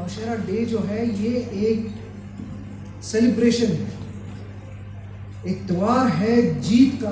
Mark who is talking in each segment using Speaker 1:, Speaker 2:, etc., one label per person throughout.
Speaker 1: Nowshera day जो है ये एक सेलिब्रेशन है, एक त्योहार है जीत का,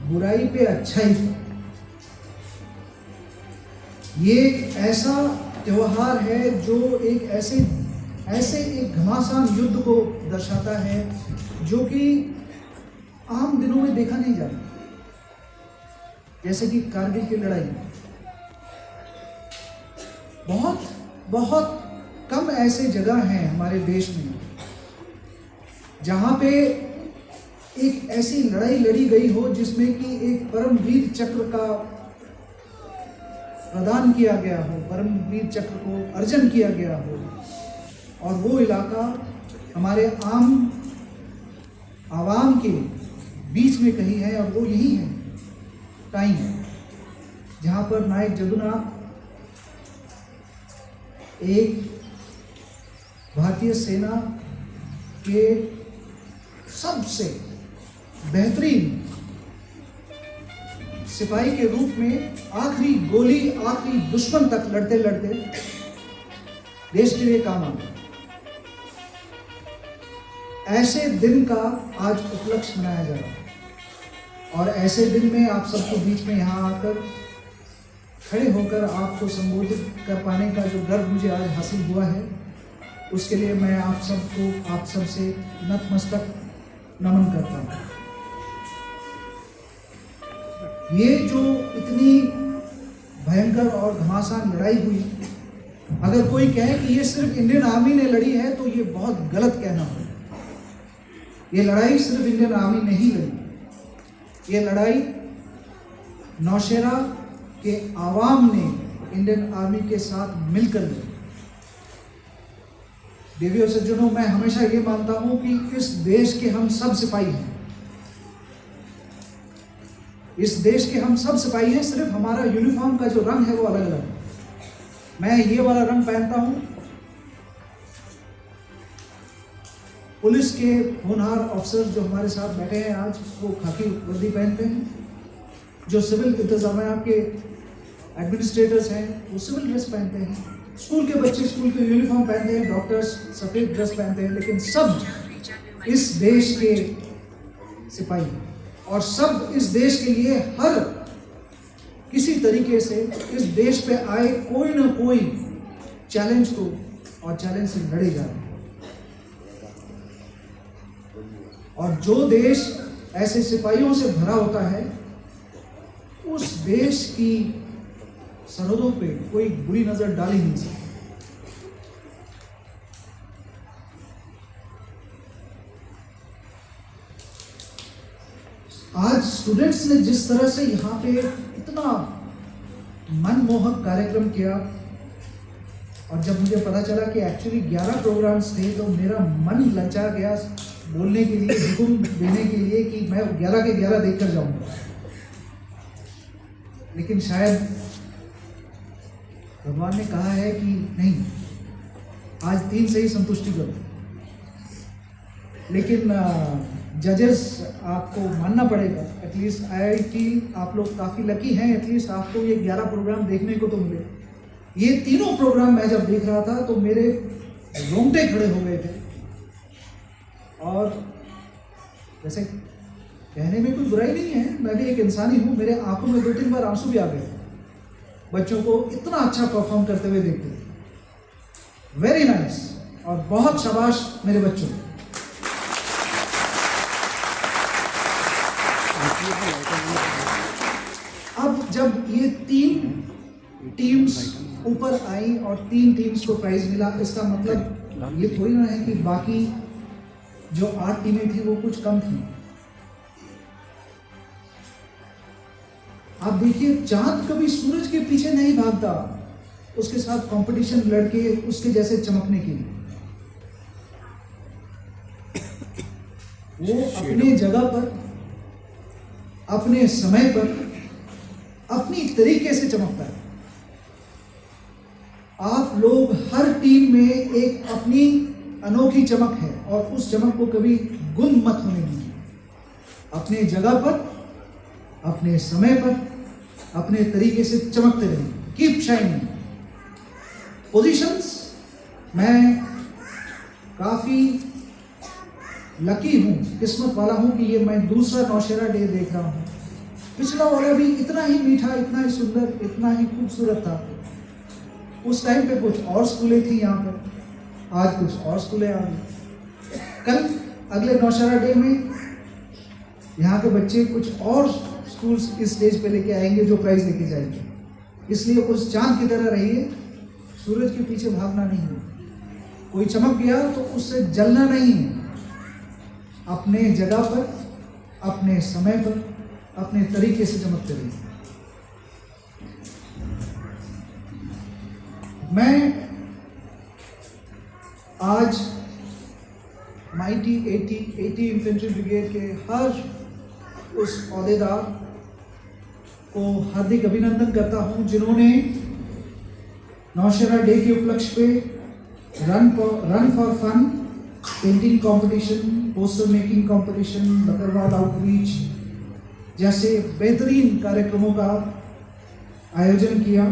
Speaker 1: बुराई पे अच्छाई का। ये एक ऐसा त्योहार है जो एक ऐसे एक घमासान युद्ध को दर्शाता है जो कि आम दिनों में देखा नहीं जाता, जैसे कि कारगिल की लड़ाई। बहुत बहुत कम ऐसे जगह हैं हमारे देश में जहां पे एक ऐसी लड़ाई लड़ी गई हो जिसमें कि एक परमवीर चक्र का प्रदान किया गया हो, परमवीर चक्र को अर्जन किया गया हो, और वो इलाका हमारे आवाम के बीच में कहीं है, और वो यही है टाइम जहाँ पर नायक जदुनाथ एक भारतीय सेना के सबसे बेहतरीन सिपाही के रूप में आखिरी गोली, आखिरी दुश्मन तक लड़ते लड़ते देश के लिए काम आ गए। ऐसे दिन का आज उपलक्ष्य मनाया जा रहा है, और ऐसे दिन में आप सबके बीच में यहाँ आकर खड़े होकर आपको संबोधित कर पाने का जो गर्व मुझे आज हासिल हुआ है, उसके लिए मैं आप सबको, आप सबसे नतमस्तक नमन करता हूँ। ये जो इतनी भयंकर और घमासान लड़ाई हुई, अगर कोई कहे कि ये सिर्फ इंडियन आर्मी ने लड़ी है तो ये बहुत गलत कहना होगा। ये लड़ाई सिर्फ इंडियन आर्मी ने ही लड़ी, ये लड़ाई नौशेरा के आवाम ने इंडियन आर्मी के साथ मिलकर लड़ी। देवी और सज्जनों, मैं हमेशा ये मानता हूं कि इस देश के हम सब सिपाही हैं, इस देश के हम सब सिपाही हैं, सिर्फ हमारा यूनिफॉर्म का जो रंग है वो अलग अलग है। मैं ये वाला रंग पहनता हूं, पुलिस के होनहार ऑफिसर जो हमारे साथ बैठे हैं आज, वो खाकी वर्दी पहनते हैं। जो सिविल इंतजामिया के एडमिनिस्ट्रेटर्स हैं वो सिविल ड्रेस पहनते हैं। स्कूल के बच्चे स्कूल के यूनिफॉर्म पहनते हैं, डॉक्टर्स सफ़ेद ड्रेस पहनते हैं, लेकिन सब इस देश के सिपाही, और सब इस देश के लिए हर किसी तरीके से इस देश पे आए कोई ना कोई चैलेंज को और चैलेंज से लड़े जा रहे हैं। और जो देश ऐसे सिपाहियों से भरा होता है, उस देश की सरहदों पे कोई बुरी नजर डाल ही नहीं सकता। आज स्टूडेंट्स ने जिस तरह से यहाँ पे इतना मनमोहक कार्यक्रम किया, और जब मुझे पता चला कि एक्चुअली 11 प्रोग्राम्स थे तो मेरा मन ललचा गया बोलने के लिए, हुक्म देने के लिए कि मैं 11 के 11 देखकर जाऊंगा। लेकिन शायद भगवान ने कहा है कि नहीं, आज 3 से ही संतुष्टि करो। लेकिन जजेस आपको मानना पड़ेगा, एटलीस्ट IIT आप लोग काफ़ी लकी हैं, एटलीस्ट आपको ये 11 प्रोग्राम देखने को तो मिले। ये तीनों प्रोग्राम मैं जब देख रहा था तो मेरे रोंगटे खड़े हो गए थे, और वैसे कहने में कोई बुराई नहीं है, मैं भी एक इंसान ही हूँ, मेरे आंखों में 2-3 बार आंसू भी आ गए बच्चों को इतना अच्छा परफॉर्म करते हुए देखते। वेरी नाइस, और बहुत शाबाश मेरे बच्चों। अब जब ये 3 टीम्स ऊपर आई और 3 टीम्स को प्राइज मिला, इसका मतलब ये थोड़ी ना है कि बाकी जो 8 टीमें थी वो कुछ कम थी। आप देखिए, चांद कभी सूरज के पीछे नहीं भागता, उसके साथ कंपटीशन लड़के उसके जैसे चमकने के लिए। वो अपने जगह पर, अपने समय पर, अपनी तरीके से चमकता है। आप लोग हर टीम में एक अपनी अनोखी चमक है, और उस चमक को कभी गुम मत होने दीजिए। अपने जगह पर, अपने समय पर, अपने तरीके से चमकते रहिए। Keep shining. पोजीशंस, मैं काफ़ी लकी हूँ, किस्मत वाला हूँ कि ये मैं दूसरा नौशेरा डे देख रहा हूँ। पिछला वाला भी इतना ही मीठा, इतना ही सुंदर, इतना ही खूबसूरत था। उस टाइम पे कुछ और स्कूलें थी यहाँ पर, आज कुछ और स्कूलें आ गई। कल अगले नौशेरा डे में यहाँ के बच्चे कुछ और स्कूल्स इस स्टेज पे लेके आएंगे जो प्राइज लेके जाएंगे। इसलिए उस चांद की तरह रहिए, सूरज के पीछे भागना नहीं है। कोई चमक गया तो उससे जलना नहीं है। अपने जगह पर, अपने समय पर, अपने तरीके से चमकते रहिए। मैं आज माइटी 80 इन्फेंट्री ब्रिगेड के हर उस ओहदेदार को हार्दिक अभिनंदन करता हूं जिन्होंने नौशेरा डे के उपलक्ष्य पे run for fun, painting competition, poster making competition, Bakarwal outreach जैसे बेहतरीन कार्यक्रमों का आयोजन किया।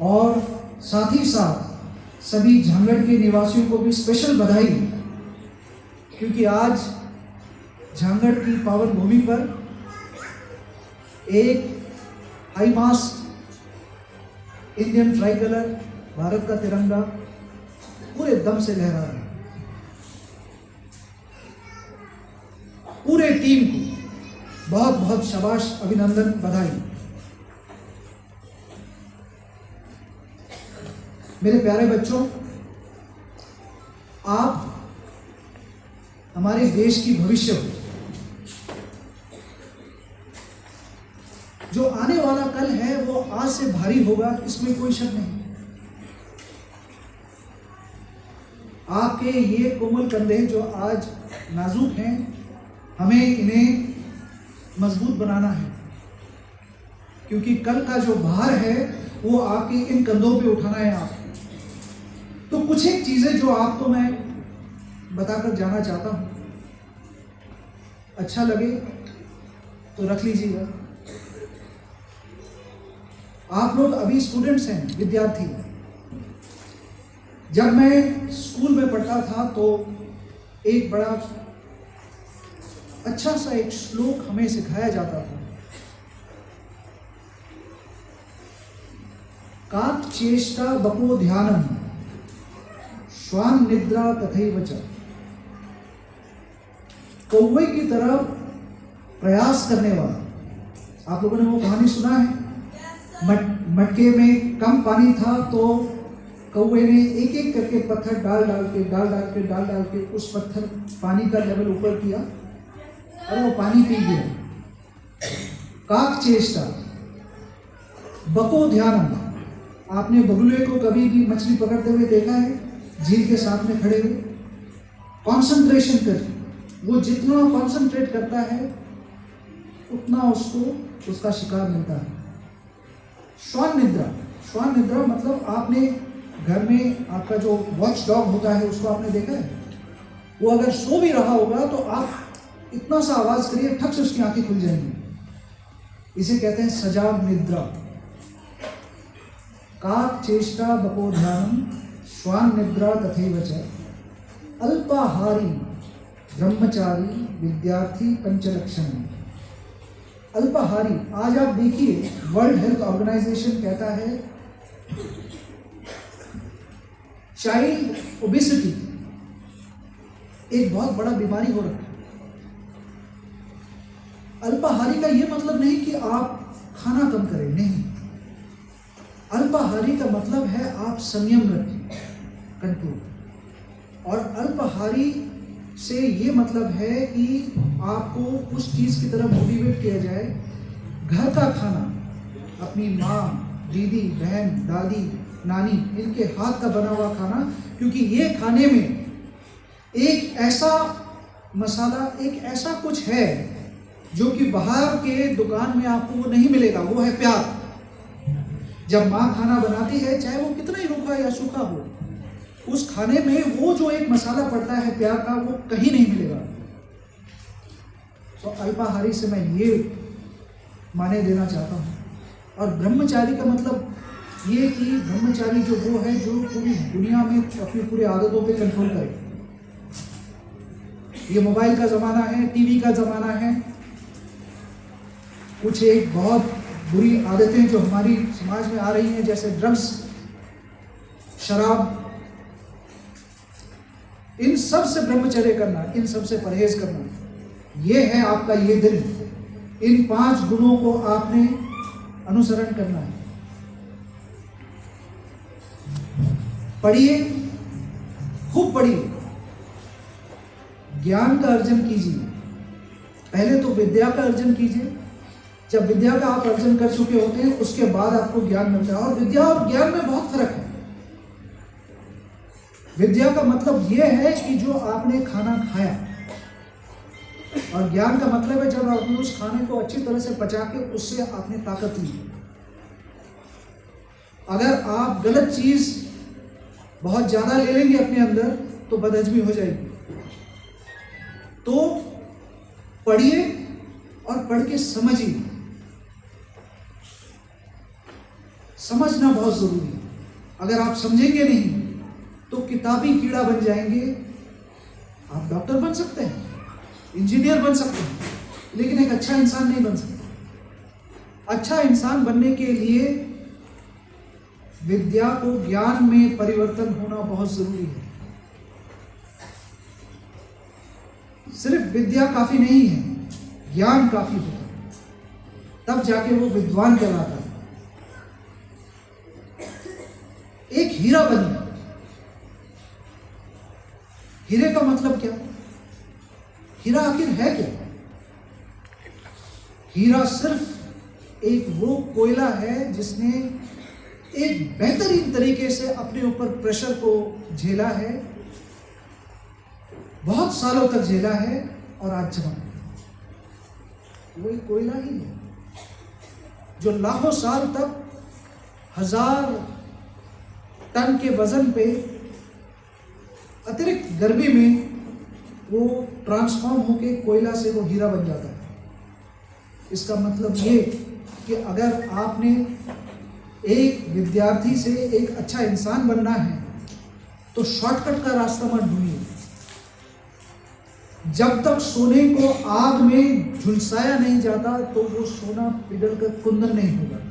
Speaker 1: और साथ ही साथ सभी झांगड़ के निवासियों को भी स्पेशल बधाई, क्योंकि आज झांगड़ की पावन भूमि पर एक high mast Indian tricolour, Bharat का तिरंगा पूरे दम से लहरा रहा है। पूरे टीम को बहुत बहुत शाबाश, अभिनंदन, बधाई। मेरे प्यारे बच्चों, आप हमारे देश की भविष्य हो। जो आने वाला कल है वो आज से भारी होगा, इसमें कोई शक नहीं। आपके ये कोमल कंधे जो आज नाजुक हैं, हमें इन्हें मजबूत बनाना है, क्योंकि कल का जो भार है वो आपके इन कंधों पे उठाना है आप। तो कुछ एक चीजें जो आपको मैं बताकर जाना चाहता हूं, अच्छा लगे तो रख लीजिएगा। आप लोग अभी स्टूडेंट्स हैं, विद्यार्थी। जब मैं स्कूल में पढ़ता था तो एक बड़ा अच्छा सा एक श्लोक हमें सिखाया जाता था। काक चेष्टा बको ध्यानम, श्वान निद्रा तथैव च। कौवे की तरह प्रयास करने वाला। आप लोगों ने वो कहानी सुना है? मटके में कम पानी था तो कौवे ने एक एक करके पत्थर डाल डाल के उस पत्थर पानी का लेवल ऊपर किया और वो पानी पी गया। काक चेष्टा बको ध्यानम। आपने बगुले को कभी भी मछली पकड़ते हुए देखा है? झील के साथ में खड़े हुए कॉन्सेंट्रेशन कर, वो जितना कॉन्सेंट्रेट करता है उतना उसको उसका शिकार मिलता है। श्वान निद्रा मतलब आपने घर में आपका जो वॉच डॉग होता है उसको आपने देखा है? वो अगर सो भी रहा होगा तो आप इतना सा आवाज करिए, ठक से उसकी आंखें खुल जाएंगी। इसे कहते हैं सजाग निद्रा। काक चेष्टा बको ध्यानम, श्वान निद्रा तथैव च। अल्पाहारी ब्रह्मचारी विद्यार्थी पंचलक्षण। अल्पाहारी, आज आप देखिए वर्ल्ड हेल्थ ऑर्गेनाइजेशन कहता है चाइल्ड ओबेसिटी एक बहुत बड़ा बीमारी हो रखा है। अल्पाहारी का यह मतलब नहीं कि आप खाना कम करें, नहीं। अल्पाहारी का मतलब है आप संयम रखें, कंट्रोल। और अल्पाहारी से ये मतलब है कि आपको उस चीज की तरफ मोटिवेट किया जाए, घर का खाना, अपनी माँ, दीदी, बहन, दादी, नानी, इनके हाथ का बना हुआ खाना, क्योंकि ये खाने में एक ऐसा मसाला, एक ऐसा कुछ है जो कि बाहर के दुकान में आपको वो नहीं मिलेगा, वो है प्यार। जब माँ खाना बनाती है, चाहे वो कितना ही रूखा या सूखा हो, उस खाने में वो जो एक मसाला पड़ता है प्यार का, वो कहीं नहीं मिलेगा। तो अल्पाहारी से मैं ये माने देना चाहता हूँ। और ब्रह्मचारी का मतलब ये कि ब्रह्मचारी जो वो है जो पूरी दुनिया में अपनी पूरी आदतों पे कंट्रोल करे। ये मोबाइल का ज़माना है, टीवी का ज़माना है, कुछ एक बहुत बुरी आदतें जो हमारी समाज में आ रही हैं जैसे ड्रग्स, शराब, इन सब से ब्रह्मचर्य करना, इन सब से परहेज करना, ये है आपका ये दिन। इन 5 गुणों को आपने अनुसरण करना है। पढ़िए, खूब पढ़िए, ज्ञान का अर्जन कीजिए। पहले तो विद्या का अर्जन कीजिए। जब विद्या का आप अर्जन कर चुके होते हैं उसके बाद आपको ज्ञान मिलता है। और विद्या और ज्ञान में बहुत फर्क है। विद्या का मतलब यह है कि जो आपने खाना खाया, और ज्ञान का मतलब है जब आपने उस खाने को अच्छी तरह से पचा के उससे आपने ताकत ली। अगर आप गलत चीज बहुत ज्यादा ले लेंगे अपने अंदर तो बदहजमी हो जाएगी। तो पढ़िए और पढ़ के समझिए। समझना बहुत जरूरी है। अगर आप समझेंगे नहीं तो किताबी कीड़ा बन जाएंगे। आप डॉक्टर बन सकते हैं, इंजीनियर बन सकते हैं, लेकिन एक अच्छा इंसान नहीं बन सकते। अच्छा इंसान बनने के लिए विद्या को ज्ञान में परिवर्तन होना बहुत जरूरी है। सिर्फ विद्या काफी नहीं है, ज्ञान काफी होता है, तब जाके वो विद्वान कहलाता है। एक हीरा बनिए। हीरे का मतलब क्या? हीरा आखिर है क्या? हीरा सिर्फ एक वो कोयला है जिसने एक बेहतरीन तरीके से अपने ऊपर प्रेशर को झेला है, बहुत सालों तक झेला है और आज चमक। वो एक कोयला ही है जो लाखों साल तक 1000 टन के वजन पे अतिरिक्त गर्मी में वो ट्रांसफॉर्म होके कोयला से वो हीरा बन जाता है। इसका मतलब ये कि अगर आपने एक विद्यार्थी से एक अच्छा इंसान बनना है तो शॉर्टकट का रास्ता मत ढूंढिए। जब तक सोने को आग में झुलसाया नहीं जाता तो वो सोना पिघल कर कुंदन नहीं होगा।